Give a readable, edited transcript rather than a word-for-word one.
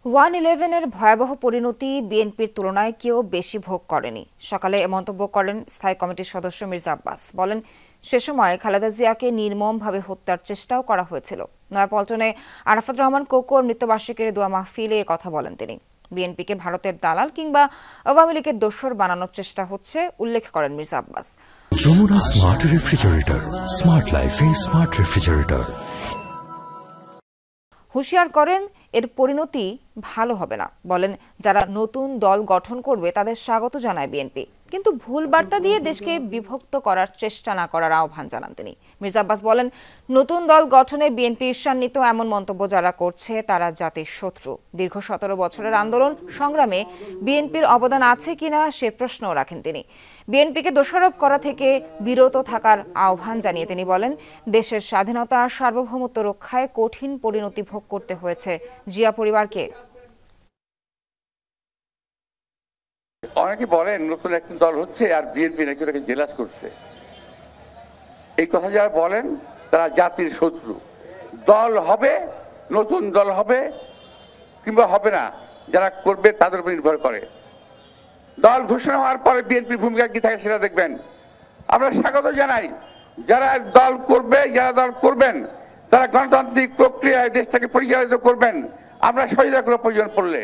1-11-এর ভয়াবহ পরিণতি বিএনপির তুলনায় কেউ বেশি ভোগ করেনি। সকালে এ মন্তব্য করেন স্থায়ী কমিটির সদস্য মির্জা আব্বাস। বলেন, সে সময় খালেদা জিয়াকে নির্মমভাবে হত্যার চেষ্টাও করা হয়েছিল। নয়াপল্টনে আরাফাত রহমান কোকোর মৃত্যুবার্ষিকীর দোয়া মাহফিলে এ কথা বলেন তিনি। বিএনপিকে ভারতের দালাল কিংবা আওয়ামী লীগের দোসর বানানোর চেষ্টা হচ্ছে উল্লেখ করেন Mirza Abbas. Jamuna smart refrigerator, smart লাইফে স্মার্ট রেফ্রিজারেটর। হুঁশিয়ার করেন, এর পরিণতি ভালো হবে না। বলেন, যারা নতুন দল গঠন করবে তাদের স্বাগত জানায় বিএনপি, কিন্তু ভুল বার্তা দিয়ে দেশকে বিভক্ত করার চেষ্টা না করার আহ্বান জানান তিনি। মির্জা আব্বাস বলেন, নতুন দল গঠনে বিএনপি ঈর্ষান্বিত এমন মন্তব্য যারা করছে তারা জাতির শত্রু। দীর্ঘ 17 বছরের আন্দোলন সংগ্রামে বিএনপির অবদান আছে কিনা সে প্রশ্নও রাখেন তিনি। বিএনপিকে দোষারোপ করা থেকে বিরত থাকার আহ্বান জানিয়ে তিনি বলেন, দেশের স্বাধীনতা সার্বভৌমত্ব রক্ষায় কঠিন পরিণতি ভোগ করতে হয়েছে জিয়া পরিবারকে। অনেকে বলেন নতুন একটা দল হচ্ছে আর বিএনপি নাকি ওটাকে জেলাস করছে। এই কথা যারা বলেন তারা জাতির শত্রু। দল হবে, নতুন দল হবে কিংবা হবে না, যারা করবে তাদের উপর নির্ভর করে। দল ঘোষণা হওয়ার পরে বিএনপির ভূমিকা কি থাকে সেটা দেখবেন। আমরা স্বাগত জানাই যারা দল করবে, যারা দল করবেন তারা গণতান্ত্রিক প্রক্রিয়ায় দেশটাকে পরিচালিত করবেন। আমরা সহযোগিতা করে প্রয়োজন পড়লে